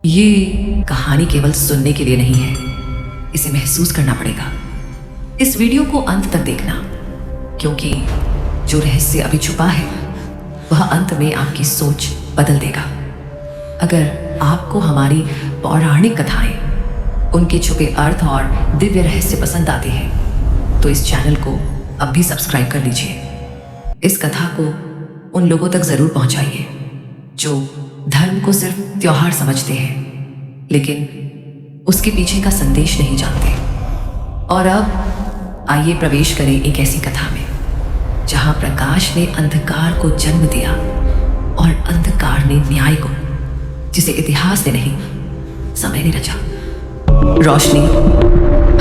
ये कहानी केवल सुनने के लिए नहीं है, इसे महसूस करना पड़ेगा। इस वीडियो को अंत तक देखना, क्योंकि जो रहस्य अभी छुपा है वह अंत में आपकी सोच बदल देगा। अगर आपको हमारी पौराणिक कथाएं, उनके छुपे अर्थ और दिव्य रहस्य पसंद आते हैं तो इस चैनल को अब भी सब्सक्राइब कर लीजिए। इस कथा को उन लोगों तक जरूर पहुंचाइए जो धर्म को सिर्फ त्योहार समझते हैं लेकिन उसके पीछे का संदेश नहीं जानते। और अब आइए प्रवेश करें एक ऐसी कथा में जहां प्रकाश ने अंधकार को जन्म दिया और अंधकार ने न्याय को, जिसे इतिहास ने नहीं समय ने रचा। रोशनी,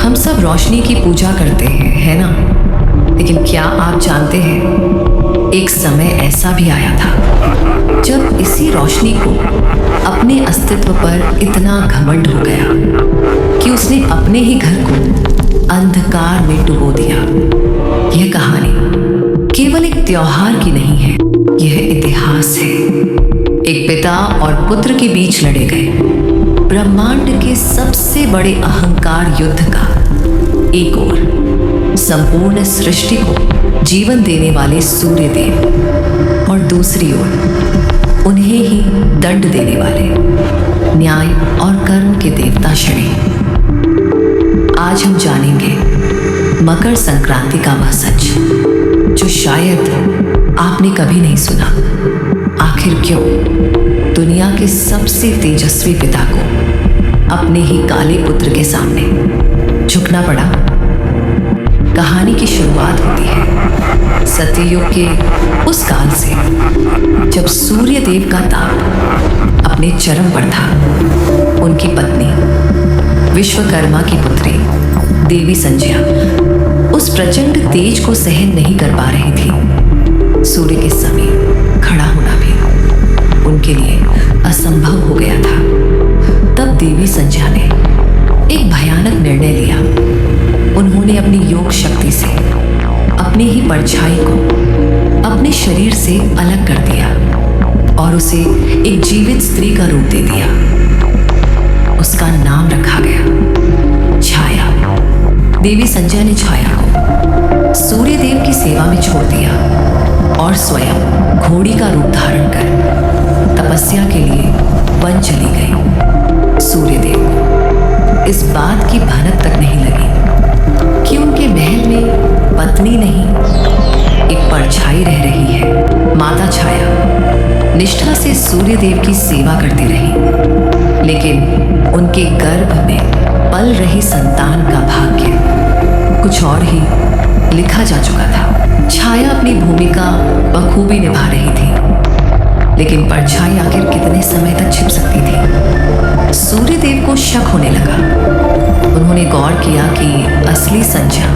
हम सब रोशनी की पूजा करते हैं, है ना? लेकिन क्या आप जानते हैं, एक समय ऐसा भी आया था जब इसी रोशनी को अपने अस्तित्व पर इतना घमंड हो गया कि उसने अपने ही घर को अंधकार में डुबो दिया। यह कहानी केवल एक त्योहार की नहीं है, यह इतिहास है। एक पिता और पुत्र के बीच लड़े गए ब्रह्मांड के सबसे बड़े अहंकार युद्ध का। एक ओर संपूर्ण सृष्टि को जीवन देने वाले सूर्य देव और दूसरी ओर उन्हें ही दंड देने वाले न्याय और कर्म के देवता शनि। आज हम जानेंगे मकर संक्रांति का वह सच जो शायद आपने कभी नहीं सुना। आखिर क्यों दुनिया के सबसे तेजस्वी पिता को अपने ही काले पुत्र के सामने झुकना पड़ा? कहानी की शुरुआत होती है सत्ययुग के उस काल से जब सूर्य देव का ताप अपने चरम पर था। उनकी पत्नी विश्वकर्मा की पुत्री देवी संज्ञा उस प्रचंड तेज को सहन नहीं कर पा रही थी। सूर्य के समीप खड़ा होना भी उनके लिए असंभव हो गया था। तब देवी संज्ञा ने एक भयानक निर्णय लिया। उन्होंने अपनी योग शक्ति से अपनी ही परछाई को अपने शरीर से अलग कर दिया और उसे एक जीवित स्त्री का रूप दे दिया। उसका नाम रखा गया छाया। देवी संज्ञा ने छाया को सूर्य देव की सेवा में छोड़ दिया और स्वयं घोड़ी का रूप धारण कर तपस्या के लिए वन चली गई। सूर्य देव को इस बात की भनक तक नहीं लगी कि उनके महल में पत्नी नहीं, एक परछाई रह रही है। माता छाया निष्ठा से सूर्य देव की सेवा करती रही, लेकिन उनके गर्भ में पल रही संतान का भाग्य कुछ और ही लिखा जा चुका था। छाया अपनी भूमिका बखूबी निभा रही थी, लेकिन परछाई आखिर कितने समय तक छिप सकती थी? सूर्य देव को शक होने लगा। उन्होंने गौर किया कि असली संज्ञा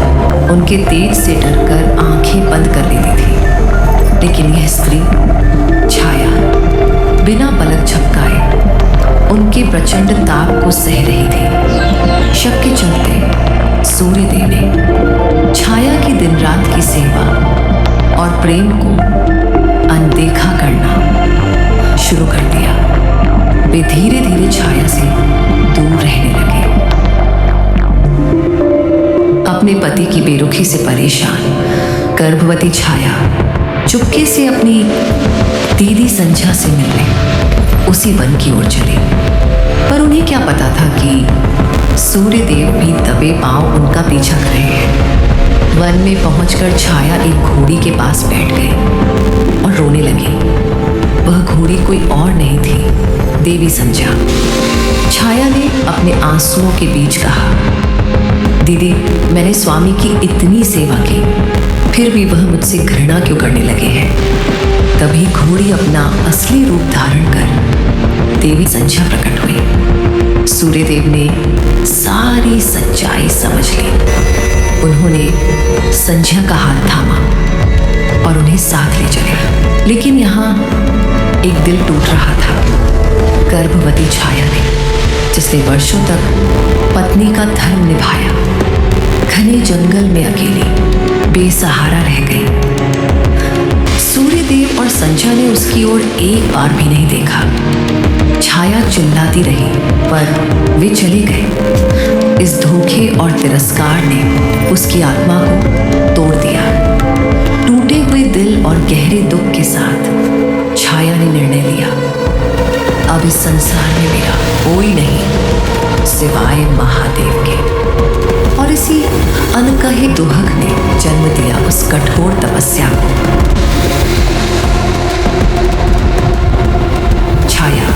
उनके तेज से डरकर आंखें बंद कर लेती थी, लेकिन यह स्त्री छाया बिना पलक झपकाए उनके प्रचंड ताप को सह रही थी। शक के चलते सूर्य देव ने छाया की दिन रात की सेवा और प्रेम को अनदेखा करना शुरू कर दिया। वे धीरे धीरे छाया से दूर रहने लगे। अपने पति की बेरुखी से परेशान गर्भवती छाया चुपके से अपनी दीदी संध्या से मिलने उसी वन की ओर चली। पर उन्हें क्या पता था कि सूर्य देव भी दबे पांव उनका पीछा कर रहे हैं। वन में पहुंचकर छाया एक घोड़ी के पास बैठ गई और रोने लगी। वह घोड़ी कोई और नहीं थी, देवी संज्ञा। छाया ने अपने आंसुओं के बीच कहा, दीदी, मैंने स्वामी की इतनी सेवा की, फिर भी वह मुझसे घृणा क्यों करने लगे हैं? तभी घोड़ी अपना असली रूप धारण कर देवी संज्ञा प्रकट हुई। सूर्यदेव ने सारी सच्चाई समझ ली। उन्होंने संज्ञा का हाथ थामा और उन्हें साथ ले चले। लेकिन यहाँ एक दिल टूट रहा था। गर्भवती छाया ने, जिसने वर्षों तक पत्नी का धर्म निभाया, घने जंगल में अकेली बेसहारा रह गई। सूर्यदेव और संध्या ने उसकी ओर एक बार भी नहीं देखा। छाया चिल्लाती रही पर वे चले गए। इस धोखे और तिरस्कार ने उसकी आत्मा को तोड़ दिया। टूटे हुए दिल और गहरे दुख के साथ छाया ने निर्णय लिया, अब इस संसार में मेरा कोई नहीं सिवाय महादेव के। और इसी अनकहे दुहक ने जन्म दिया उस कठोर तपस्या को। छाया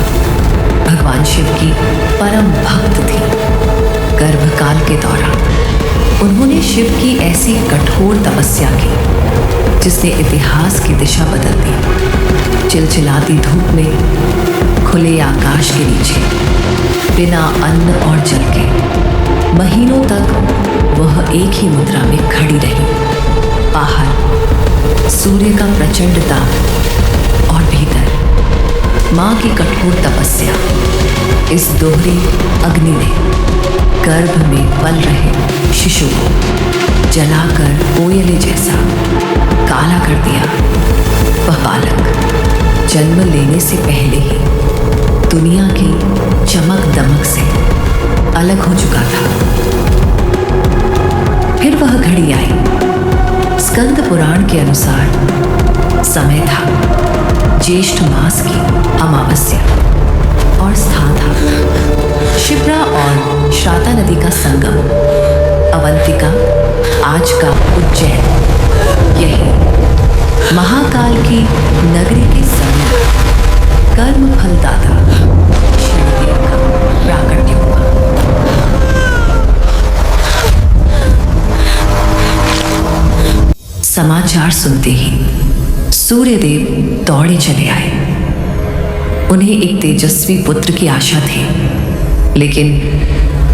भगवान शिव की परम भक्त थी। गर्भकाल के दौरान उन्होंने शिव की ऐसी कठोर तपस्या की जिसने इतिहास की दिशा बदल दी। चिलचिलाती धूप में खुले आकाश के नीचे बिना अन्न और जल के महीनों तक वह एक ही मुद्रा में खड़ी रही। बाहर सूर्य का प्रचंड ताप और भीतर मां की कठोर तपस्या। इस दोहरी अग्नि ने गर्भ में पल रहे शिशु को जलाकर कोयले जैसा काला कर दिया। वह बालक जन्म लेने से पहले ही दुनिया की चमक दमक से अलग हो चुका था। फिर वह घड़ी आई। स्कंद पुराण के अनुसार समय था ज्येष्ठ मास की अमावस्या और स्थान था शिप्रा और श्राता नदी का संगम, अवंतिका, आज का उज्जैन। यही महाकाल की नगरी के समीप कर्म फलदाता शनिदेव का प्राकट्य हुआ। समाचार सुनते ही सूर्यदेव दौड़े चले आए। उन्हें एक तेजस्वी पुत्र की आशा थी, लेकिन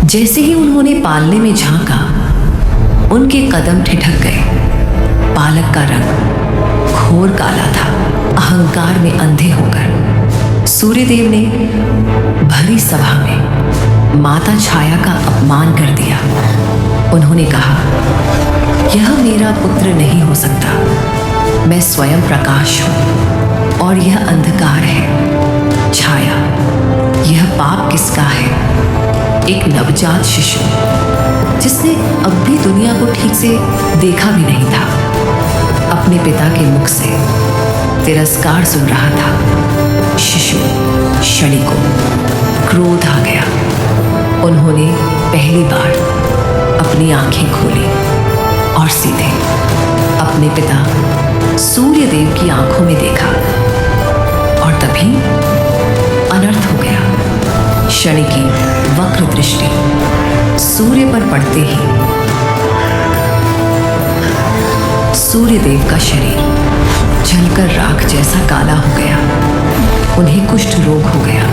जैसे ही उन्होंने पालने में झांका उनके कदम ठिठक गए। बालक का रंग घोर काला था। अहंकार में अंधे होकर सूर्यदेव ने भरी सभा में माता छाया का अपमान कर दिया। उन्होंने कहा, यह मेरा पुत्र नहीं हो सकता। मैं स्वयं प्रकाश हूं और यह अंधकार है। छाया, यह पाप किसका है? एक नवजात शिशु जिसने अब भी दुनिया को ठीक से देखा भी नहीं था, अपने पिता के मुख से तिरस्कार सुन रहा था। शिशु शनि को क्रोध आ गया। उन्होंने पहली बार अपनी आंखें खोली और सीधे अपने पिता सूर्यदेव की आंखों में देखा और तभी अनर्थ हो गया। शनि की वक्र दृष्टि सूर्य पर पड़ते ही सूर्यदेव का शरीर जलकर राख जैसा काला हो गया। उन्हें कुष्ठ रोग हो गया।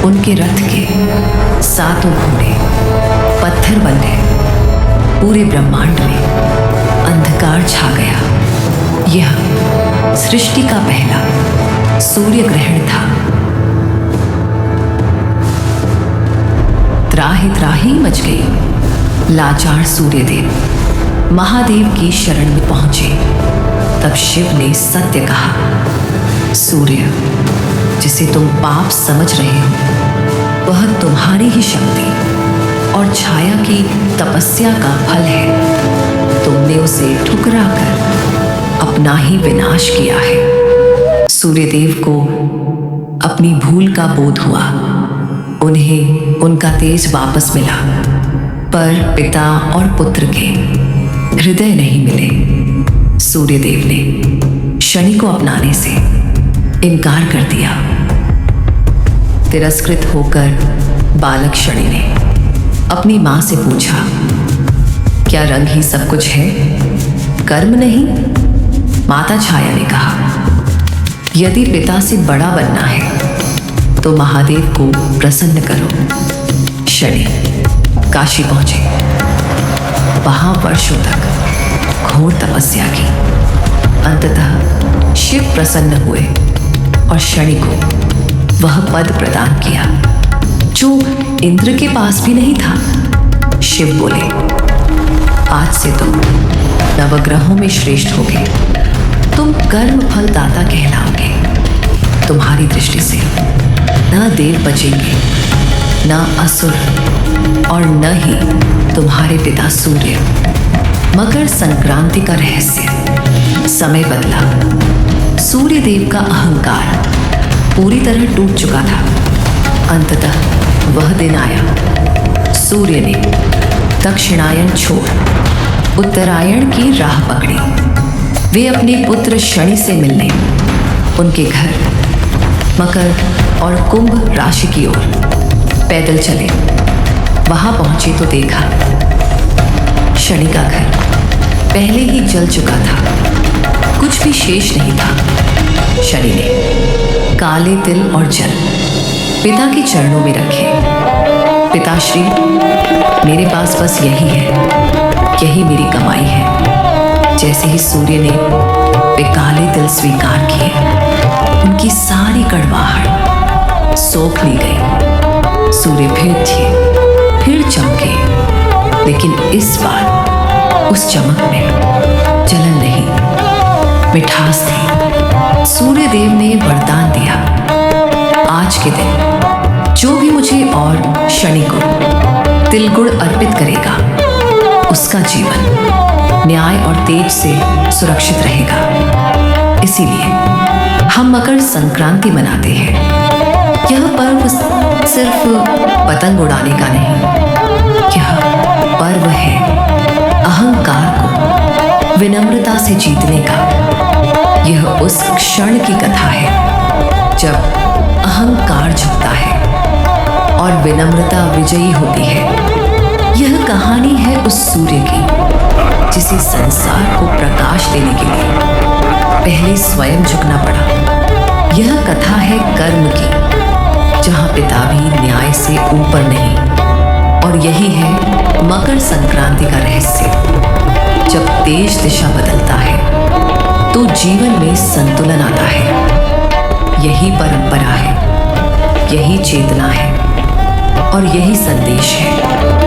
उनके रथ के 7 घोड़े पत्थर बन गए। पूरे ब्रह्मांड में अंधकार छा गया। यह सृष्टि का पहला सूर्य ग्रहण था। त्राहि त्राहि मच गई। लाचार सूर्यदेव महादेव की शरण में पहुंचे। तब शिव ने सत्य कहा, सूर्य, जिसे तुम पाप समझ रहे हो वह तुम्हारी ही शक्ति और छाया की तपस्या का फल है। तुमने उसे ठुकरा कर अपना ही विनाश किया है। सूर्यदेव को अपनी भूल का बोध हुआ। उन्हें उनका तेज वापस मिला, पर पिता और पुत्र के हृदय नहीं मिले। सूर्यदेव ने शनि को अपनाने से इनकार कर दिया। तिरस्कृत होकर बालक शनि ने अपनी मां से पूछा, क्या रंग ही सब कुछ है, कर्म नहीं? माता छाया ने कहा, यदि पिता से बड़ा बनना है तो महादेव को प्रसन्न करो। शनि काशी पहुंचे। वहां वर्षों तक घोर तपस्या की। अंततः शिव प्रसन्न हुए और शनि को वह पद प्रदान किया जो इंद्र के पास भी नहीं था। शिव बोले, आज से तुम नवग्रहों में श्रेष्ठ होगे। तुम कर्म फलदाता कहलाओगे। तुम्हारी दृष्टि से न देव बचेंगे, न असुर, और न ही तुम्हारे पिता सूर्य। मकर संक्रांति का रहस्य। समय बदला। सूर्य देव का अहंकार पूरी तरह टूट चुका था। अंततः वह दिन आया। सूर्य ने दक्षिणायन छोड़ उत्तरायण की राह पकड़ी। वे अपने पुत्र शनि से मिलने उनके घर मकर और कुंभ राशि की ओर पैदल चले। वहां पहुंचे तो देखा शनि का घर पहले ही जल चुका था। कुछ भी शेष नहीं था। शनि ने काले तिल और जल पिता के चरणों में रखे। पिताश्री, मेरे पास बस यही है, यही मेरी कमाई है। जैसे ही सूर्य ने वे काले तिल स्वीकार किए, उनकी सारी कड़वाहट सोख ली गई। सूर्य फिर थे, फिर चमके, लेकिन इस बार उस चमक में जलन नहीं, मिठास थी। सूर्य देव ने वरदान दिया, आज के दिन जो भी मुझे और शनि को तिलगुड़ अर्पित करेगा, उसका जीवन न्याय और तेज से सुरक्षित रहेगा। इसीलिए हम मकर संक्रांति मनाते हैं। यह पर्व सिर्फ पतंग उड़ाने का नहीं, यह पर्व है अहंकार को विनम्रता से जीतने का। यह उस क्षण की कथा है जब अहंकार झुकता है और विनम्रता विजयी होती है। यह कहानी है उस सूर्य की जिसे संसार को प्रकाश देने के लिए पहले स्वयं झुकना पड़ा। यह कथा है कर्म की, जहां पिता भी न्याय से ऊपर नहीं। और यही है मकर संक्रांति का रहस्य। जब देश दिशा बदलता है तो जीवन में संतुलन आता है। यही परंपरा है, यही चेतना है और यही संदेश है।